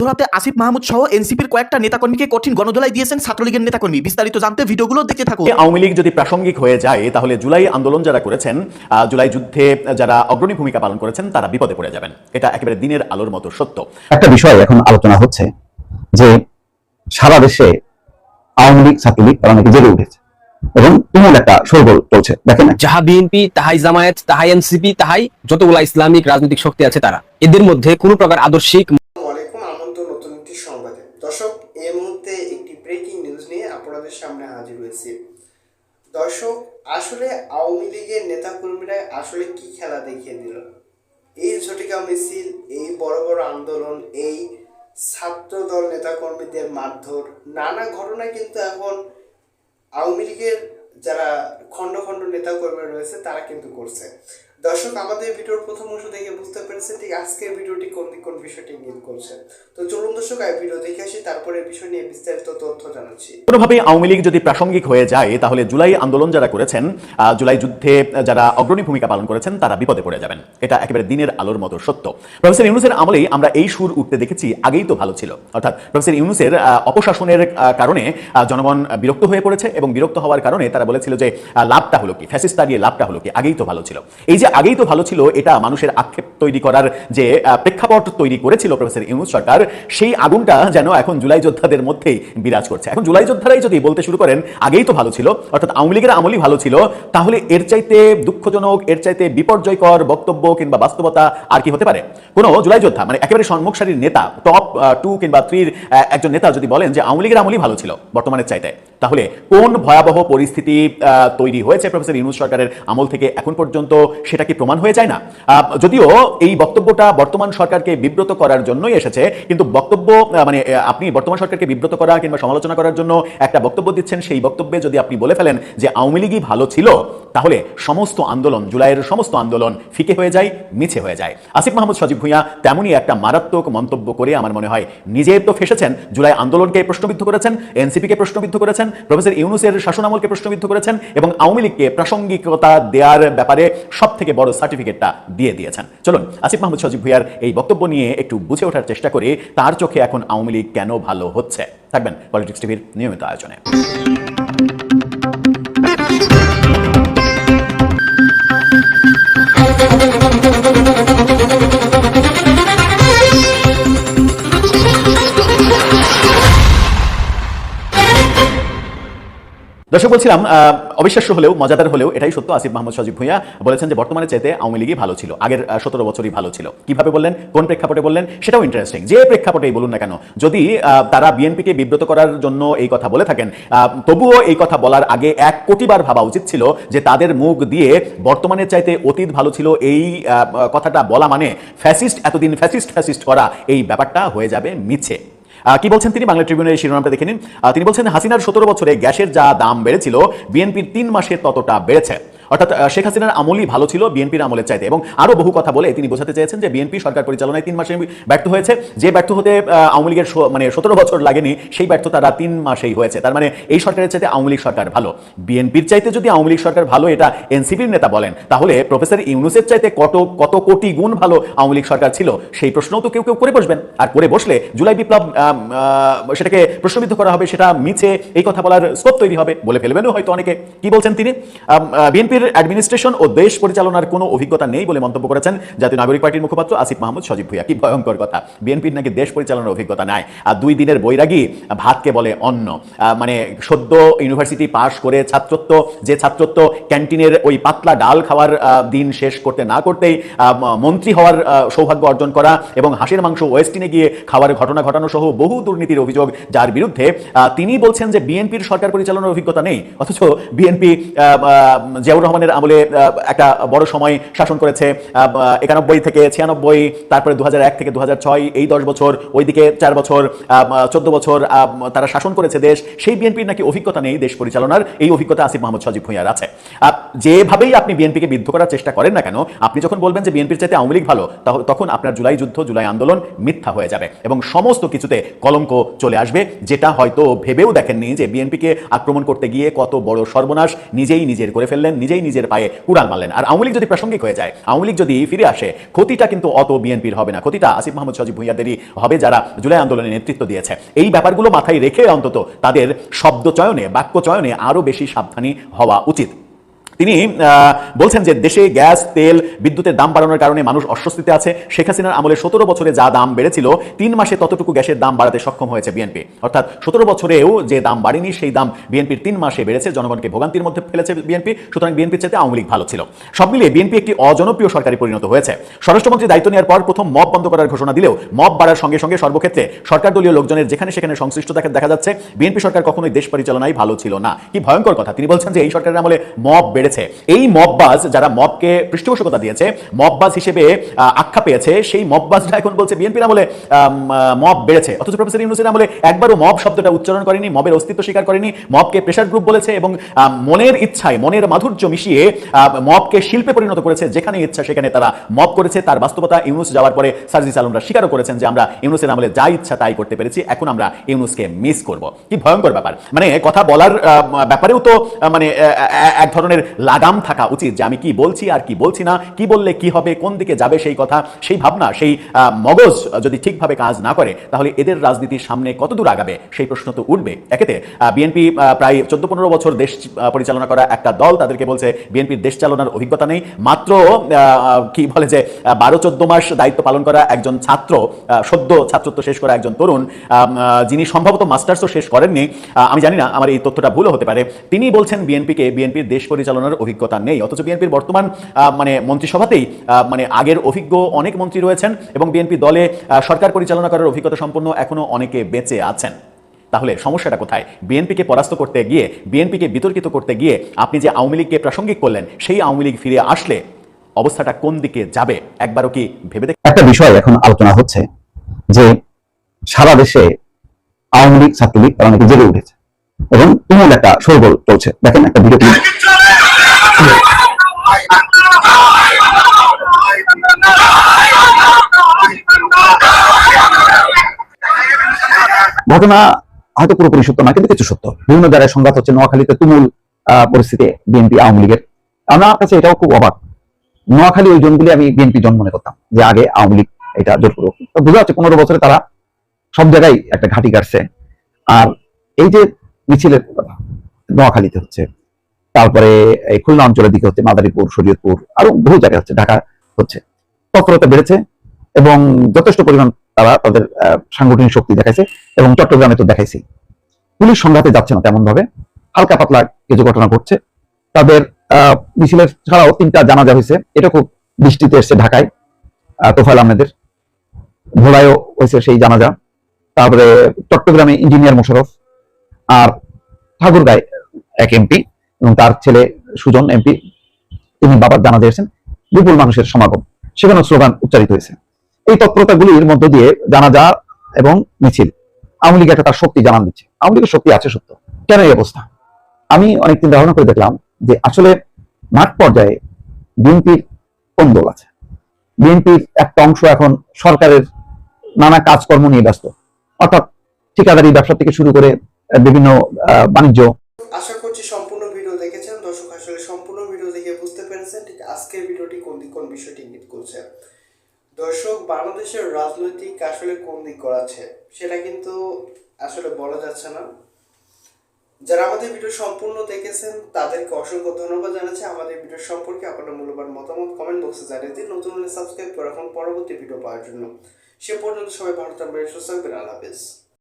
ধরাতে আসিফ মাহমুদ সহ এনসিপির কয়েকটা নেতাকর্মীকে কঠিন গণধোলাই দিয়েছেন ছাত্রলীগের নেতাকর্মী। বিস্তারিত জানতে ভিডিওগুলো দেখতে থাকুন। আওয়ামী লীগ যদি প্রাসঙ্গিক হয়ে যায় তাহলে জুলাই আন্দোলন যারা করেছেন, জুলাই যুদ্ধে যারা অগ্রণী ভূমিকা পালন করেছেন তারা বিপদে পড়ে যাবেন। এটা একেবারে দিনের আলোর মতো সত্য। একটা বিষয় এখন আলোচনা হচ্ছে যে সারা দেশে আওয়ামী লীগ ছাত্রলীগ তারা নাকি জেগে উঠেছে এবং তুমুল একটা শোরগোল চলছে। দেখেন, যাহা বিএনপি, তাহাই জামায়াত, তাহাই এনসিপি, তাহাই যতগুলা ইসলামিক রাজনৈতিক শক্তি আছে তারা, এদের মধ্যে কোনো প্রকার আদর্শিক আমন্ত্রণ নতুন একটি সংবাদে। দর্শক, এই মুহূর্তে একটি ব্রেকিং নিউজ নিয়ে আপনাদের সামনে হাজির হয়েছি। দর্শক, আসলে আওয়ামী লীগের নেতাকর্মীরা আসলে কি খেলা দেখিয়ে দিল? এই ঝটিকা মিছিল, এই বড় বড় আন্দোলন, এই ছাত্রদল নেতাকর্মীদের মারধর, নানা ঘটনায় কিন্তু এখন আওয়ামী লীগের যারা খণ্ড খণ্ড নেতাকর্মী রয়েছে তারা কিন্তু করছে। দর্শক, আমাদের ভিডিওর প্রথম অংশ দেখে বুঝতে পেরেছে ঠিক আজকের ভিডিওটি কোন বিষয়টি ইঙ্গিত করছে। তো চলুন দর্শক, ভিডিও দেখে আসি, তারপরে বিষয় নিয়ে বিস্তারিত তথ্য জানাচ্ছি। কোনোভাবে আওয়ামী লীগ যদি প্রাসঙ্গিক হয়ে যায় তাহলে জুলাই আন্দোলন যারা করেছেন, জুলাই যুদ্ধে যারা অগ্রণী ভূমিকা পালন করেছেন তারা বিপদে পড়ে যাবেন। এটা একেবারে দিনের আলোর মতো সত্য। প্রফেসর ইউনূসের আমলেই আমরা এই সুর উঠতে দেখেছি, আগেই তো ভালো ছিল। অর্থাৎ প্রফেসর ইউনূসের অপশাসনের কারণে জনগণ বিরক্ত হয়ে পড়েছে এবং বিরক্ত হওয়ার কারণে তারা বলেছিল যে লাভটা হলো কি, ফ্যাসিস্ট তাড়িয়ে লাভটা হলো কি, আগেই তো ভালো ছিল। এই যে আগেই তো ভালো ছিল, এটা মানুষের আক্ষেপ তৈরি করার যে প্রেক্ষাপট তৈরি করেছিল প্রফেসর ইউনূস সরকার, সেই আগুনটা যেন এখন জুলাই যোদ্ধাদের মধ্যেই বিরাজ করছে। এখন জুলাই যোদ্ধারাই যদি বলতে শুরু করেন আগেই তো ভালো ছিল, অর্থাৎ আওয়ামী লীগের আমলই ভালো ছিল, তাহলে এর চাইতে দুঃখজনক, এর চাইতে বিপর্যয়কর বক্তব্য কিংবা বাস্তবতা আর কি হতে পারে? কোন জুলাই যোদ্ধা, মানে একেবারে সম্মুখ সারির নেতা, টপ 2 কিংবা 3 একজন নেতা যদি বলেন যে আওয়ামী লীগের আমলই ভালো ছিল বর্তমানের চাইতে, তাহলে কোন ভয়াবহ পরিস্থিতি তৈরি হয়েছে প্রফেসর ইউনূস সরকারের আমল থেকে এখন পর্যন্ত, সেটা কি প্রমাণ হয়ে যায় না? যদিও এই বক্তব্যটা বর্তমান সরকারকে বিব্রত করার জন্যই এসেছে, কিন্তু বক্তব্য মানে আপনি বর্তমান সরকারকে বিব্রত করা কিংবা সমালোচনা করার জন্য একটা বক্তব্য দিচ্ছেন, সেই বক্তব্যে যদি আপনি বলে ফেলেন যে আওয়ামী লীগই ভালো ছিল, তাহলে সমস্ত আন্দোলন, জুলাইয়ের সমস্ত আন্দোলন ফিকে হয়ে যায়, মিছে হয়ে যায়। আসিফ মাহমুদ সজীব ভুঁইয়া তেমনই একটা মারাত্মক মন্তব্য করে আমার মনে হয় নিজে তো ফেসেছেন, জুলাই আন্দোলনকে প্রশ্নবিদ্ধ করেছেন, এনসিপিকে প্রশ্নবিদ্ধ করেছেন, প্রফেসর ইউনূসের শাসনামলকে প্রশ্নবিদ্ধ করেছেন এবং আওয়ামী লীগকে প্রাসঙ্গিকতা দেওয়ার ব্যাপারে সব থেকে বড় সার্টিফিকেটটা দিয়ে দিয়েছেন। চলুন আসিফ মাহমুদ সজীব ভুঁইয়ার এই বক্তব্য নিয়ে একটু বুঝে ওঠার চেষ্টা করি, তার চোখে এখন আওয়ামী লীগ কেন ভালো হচ্ছে। থাকবেন পলিটিক্স টিভির নিয়মিত আয়োজনে। দর্শক, বলছিলাম অবিশ্বাস্য হলেও মজাদার হলেও এটাই সত্য, আসিফ মাহমুদ সজীব ভুঁইয়া বলেছেন যে বর্তমানে চাইতে আওয়ামী লীগই ভালো ছিল, আগের 17 বছরই ভালো ছিল। কিভাবে বললেন, কোন প্রেক্ষাপটে বললেন, সেটাও ইন্টারেস্টিং। যে প্রেক্ষাপটেই বলুন না কেন, যদি তারা বিএনপিকে বিব্রত করার জন্য এই কথা বলে থাকেন, তবুও এই কথা বলার আগে 1 কোটি বার ভাবা উচিত ছিল যে তাদের মুখ দিয়ে বর্তমানের চাইতে অতীত ভালো ছিল এই কথাটা বলা মানে ফ্যাসিস্ট, এতদিন ফ্যাসিস্ট করা, এই ব্যাপারটা হয়ে যাবে মিছে। কি বলছেন তিনি, বাংলা ট্রিবিউনের শিরোনামটা দেখে নিন। তিনি বলছেন হাসিনার 17 বছরে গ্যাসের যা দাম বেড়েছিল, বিএনপির 3 মাসে ততটা বেড়েছে। অর্থাৎ শেখ হাসিনার আমলই ভালো ছিল বিএনপির আমলের চাইতে, এবং আরো বহু কথা বলে তিনি বোঝাতে চেয়েছেন যে বিএনপি সরকার পরিচালনায় 3 মাসে ব্যর্থ হয়েছে। যে ব্যর্থ হতে আওয়ামী লীগের মানে 17 বছর লাগেনি, সেই ব্যর্থতারা 3 মাসেই হয়েছে। তার মানে এই সরকারের চাইতে আওয়ামী লীগ সরকার ভালো। বিএনপির চাইতে যদি আওয়ামী লীগ সরকার ভালো, এটা এনসিপির নেতা বলেন, তাহলে প্রফেসর ইউনূসের চাইতে কত কোটি গুণ ভালো আওয়ামী লীগ সরকার ছিল, সেই প্রশ্নও তো কেউ করে বসবেন। আর করে বসলে জুলাই বিপ্লব সেটাকে প্রশ্নবিদ্ধ করা হবে, সেটা মিছে, এই কথা বলার স্কোপ তৈরি হবে, বলে ফেলবেনও হয়তো অনেকে। কি বলছেন তিনি, বিএনপির অ্যাডমিনিস্ট্রেশন ও দেশ পরিচালনার কোনো অভিজ্ঞতা নেই বলে মন্তব্য করেছেন জাতীয় নাগরিক পার্টির মুখপাত্র আসিফ মাহমুদ সজীব ভুঁইয়া। কি ভয়ঙ্কর কথা, বিএনপির নাকি দেশ পরিচালনার অভিজ্ঞতা নাই, আর 2 দিনের বৈরাগী ভাতকে বলে অন্ন। মানে সদ্য ইউনিভার্সিটি পাশ করে যে ছাত্রত্ব ক্যান্টিনের ওই পাতলা ডাল খাওয়ার দিন শেষ করতে না করতেই মন্ত্রী হওয়ার সৌভাগ্য অর্জন করা এবং হাঁসের মাংস ওয়েস্টিনে গিয়ে খাওয়ার ঘটনা ঘটানো সহ বহু দুর্নীতির অভিযোগ যার বিরুদ্ধে, তিনি বলছেন যে বিএনপির সরকার পরিচালনার অভিজ্ঞতা নেই, অথচ বিএনপি জিয়াউর রহমানের আমলে একটা বড় সময় শাসন করেছে, 91 থেকে 96, তারপরে 2001 থেকে 2006, এই 10 বছর, ওইদিকে 4 বছর, 14 বছর তারা শাসন করেছে দেশ। সেই বিএনপির নাকি অভিজ্ঞতা নেই দেশ পরিচালনার, এই অভিজ্ঞতা আসিফ মাহমুদ সজীব ভুঁইয়ার আছে। যেভাবেই আপনি বিএনপিকে বিদ্ধ করার চেষ্টা করেন না কেন, আপনি যখন বলবেন যে বিএনপির চাইতে আওয়ামী লীগ ভালো, তখন আপনার জুলাই যুদ্ধ, জুলাই আন্দোলন মিথ্যা হয়ে যাবে এবং সমস্ত কিছুতে কলঙ্ক চলে আসবে, যেটা হয়তো ভেবেও দেখেননি যে বিএনপিকে আক্রমণ করতে গিয়ে কত বড় সর্বনাশ নিজেই নিজের করে ফেললেন, নিজেই নিজেই নিজের পায়ে কুড়াল মারলেন। আর আওয়ামী লীগ যদি প্রাসঙ্গিক হয়ে যায়, আওয়ামী লীগ যদি ফিরে আসে, ক্ষতিটা কিন্তু অত বিএনপির হবে না, ক্ষতিটা আসিফ মাহমুদ সজীব ভুঁইয়াদেরই হবে, যারা জুলাই আন্দোলনে নেতৃত্ব দিয়েছে। এই ব্যাপারগুলো মাথায় রেখে অন্তত তাদের শব্দ চয়নে, বাক্য চয়নে আরো বেশি সাবধানী হওয়া উচিত। তিনি বলছেন যে দেশে গ্যাস, তেল, বিদ্যুতের দাম বাড়ানোর কারণে মানুষ অস্বস্তিতে আছে। শেখ হাসিনার আমলে 17 বছরে যা দাম বেড়েছিল 3 মাসে ততটুকু গ্যাসের দাম বাড়াতে সক্ষম হয়েছে বিএনপি। অর্থাৎ 17 বছরেও যে দাম বাড়েনি সেই দাম বিএনপির 3 মাসে বেড়েছে, জনগণকে ভোগান্তির মধ্যে ফেলেছে বিএনপি। সুতরাং বিএনপির চাইতে আওয়ামী লীগ ভালো ছিল। সব মিলিয়ে বিএনপি একটি অজনপ্রিয় সরকারে পরিণত হয়েছে। স্বরাষ্ট্রমন্ত্রী দায়িত্ব নেওয়ার পর প্রথম মব বন্ধ করার ঘোষণা দিলেও মব বাড়ার সঙ্গে সঙ্গে সর্বক্ষেত্রে সরকার দলীয় লোকজনের যেখানে সেখানে সংশ্লিষ্টতা দেখা যাচ্ছে। বিএনপি সরকার কখনোই দেশ পরিচালনায় ভালো ছিল না। কি ভয়ঙ্কর কথা! তিনি বলছেন যে এই সরকারের আমলে মব বেড়েছে। এই মববাজ যারা মবকে পৃষ্ঠপোষকতা দিয়েছে, মববাজ হিসেবে আখ্যা পেয়েছে, সেই মববাজরা এখন বলছে বিএনপির আমলে মব বেড়েছে। অথচ প্রফেসর ইউনূসের আমলে একবারও মব শব্দটা উচ্চারণ করেনি, মবের অস্তিত্ব স্বীকার করেনি, মবকে প্রেশার গ্রুপ বলেছে এবং মনের ইচ্ছায়, মনের মাধুর্য মিশিয়ে মবকে শিল্পে পরিণত করেছে। যেখানে ইচ্ছা সেখানে তারা মব করেছে। তার বাস্তবতা ইউনূস যাওয়ার পরে সার্জিস আলমরা স্বীকারও করেছেন যে আমরা ইউনূসের আমলে যা ইচ্ছা তাই করতে পেরেছি, এখন আমরা ইউনূসকে মিস করব। কি ভয়ঙ্কর ব্যাপার! মানে কথা বলার ব্যাপারেও তো মানে এক ধরনের লাগাম থাকা উচিত যে আমি কি বলছি আর কি বলছি না, কি বললে কি হবে, কোন দিকে যাবে সেই কথা, সেই ভাবনা, সেই মগজ যদি ঠিকভাবে কাজ না করে তাহলে এদের রাজনীতির সামনে কত দূর আগাবে সেই প্রশ্ন তো উঠবে। একেতে বিএনপি প্রায় 14-15 বছর দেশ পরিচালনা করা একটা দল, তাদেরকে বলছে বিএনপির দেশ চালানোর অভিজ্ঞতা নেই। মাত্র কি বলে যে 12-14 মাস দায়িত্ব পালন করা একজন ছাত্র, সদ্য ছাত্রত্ব শেষ করা একজন তরুণ, যিনি সম্ভবত মাস্টার্সও শেষ করেননি, আমি জানি না, আমার এই তথ্যটা ভুলও হতে পারে, তিনি বলছেন বিএনপির দেশ পরিচালনার অভিজ্ঞতা নেই। অথচ বিএনপির বর্তমান মানে মন্ত্রিসভাতেই মানে আগের অভিজ্ঞ অনেক মন্ত্রী রয়েছেন এবং বিএনপি দলে সরকার পরিচালনা করার অভিজ্ঞতা সম্পন্ন এখনো অনেকে বেঁচে আছেন। তাহলে সমস্যাটা কোথায়? বিএনপিকে পরাস্ত করতে গিয়ে, বিএনপিকে বিতর্কিত করতে গিয়ে আপনি যে আওয়ামী লীগকে প্রাসঙ্গিক করলেন, সেই আওয়ামী লীগ ফিরে আসলে অবস্থাটা কোন দিকে যাবে একবারও কি ভেবে দেখ? একটা বিষয় এখন আলোচনা হচ্ছে যে সারা দেশে আওয়ামী লীগ, ছাত্রলীগ তারা নাকি জেগে উঠেছে এবং তুমুল একটা শোরগোল চলছে। দেখেন একটা ভিডিও ক্লিপ। ঘটনা হয়তো পুরোপুরি সত্য না, কিন্তু কিছু সত্য। বিভিন্ন জায়গায় সংঘাত হচ্ছে। নোয়াখালীতে তুমুল পরিস্থিতি বিএনপি আওয়ামী লীগের। আমার কাছে এটাও খুব অবাক। নোয়াখালী ওই জোনগুলি আমি বিএনপি জন মনে করতাম, যে আগে আওয়ামী লীগ এটা জোরপূর্বক। তো বোঝা যাচ্ছে 15 বছরে তারা সব জায়গায় একটা ঘাঁটি কাটছে। আর এই যে মিছিলের নোয়াখালীতে হচ্ছে, তারপরে এই খুলনা অঞ্চলের দিকে হচ্ছে, মাদারীপুর, শরীয়তপুর, আরো বহু জায়গায় হচ্ছে, ঢাকা হচ্ছে, তৎপরতা বেড়েছে এবং যথেষ্ট পরিমাণ তারা তাদের সাংগঠনিক শক্তি দেখাইছে এবং চট্টগ্রামে তো দেখাইছে। পুলিশ সংঘাতে যাচ্ছে না তেমন ভাবে, হালকা পাতলা কিছু ঘটনা ঘটছে। তাদের মিছিলের ছাড়াও 3টা জানাজা হয়েছে, এটা খুব দৃষ্টিতে এসছে ঢাকায়। তোফায়েল আহমেদের ভোলায়ও হয়েছে সেই জানাজা। তারপরে চট্টগ্রামে ইঞ্জিনিয়ার মোশাররফ, আর ঠাকুরগাঁয় এক এমপি এবং তার ছেলে সুজন এমপি, তিনি বাবার জানাজা এসেছেন। বিপুল মানুষের সমাগম, সেখানে স্লোগান উচ্চারিত হয়েছে। এই তৎপরতাগুলির মধ্য দিয়ে জানাজা এবং মিছিল আওয়ামী লীগ একটা তার শক্তি জানান দিচ্ছে। আওয়ামী লীগের শক্তি আছে সত্য, কেন এই অবস্থা? আমি অনেকদিন ধারণা করে দেখলাম যে আসলে মাঠ পর্যায়ে বিএনপির কোন দল আছে। বিএনপির একটা অংশ এখন সরকারের নানা কাজকর্ম নিয়ে ব্যস্ত, অর্থাৎ ঠিকাদারি ব্যবসা থেকে শুরু করে বিভিন্ন বাণিজ্য। আশা করছি সম্পূর্ণ ভিডিও দেখেছেন। দর্শক আসলে সম্পূর্ণ ভিডিও দেখে বুঝতে পেরেছেন ঠিক আজকের ভিডিওটি কোন বিষয়টি ইঙ্গিত করছে। দর্শক, বাংলাদেশের রাজনৈতিক আসলে কোন দিক করাচ্ছে সেটা কিন্তু আসলে বলা যাচ্ছে না। যারা আমাদের ভিডিও সম্পূর্ণ দেখেছেন তাদেরকে অসংখ্য ধন্যবাদ জানাচ্ছি। আমাদের ভিডিও সম্পর্কে আপনার মূল্যবান মতামত কমেন্ট বক্সে জানিয়ে দিন। নতুন হলে সাবস্ক্রাইব করে রাখুন পরবর্তী ভিডিও পাওয়ার জন্য। সে পর্যন্ত সবাই ভালো থাকবেন, সুস্থ থাকবেন। আল্লাহ হাফেজ।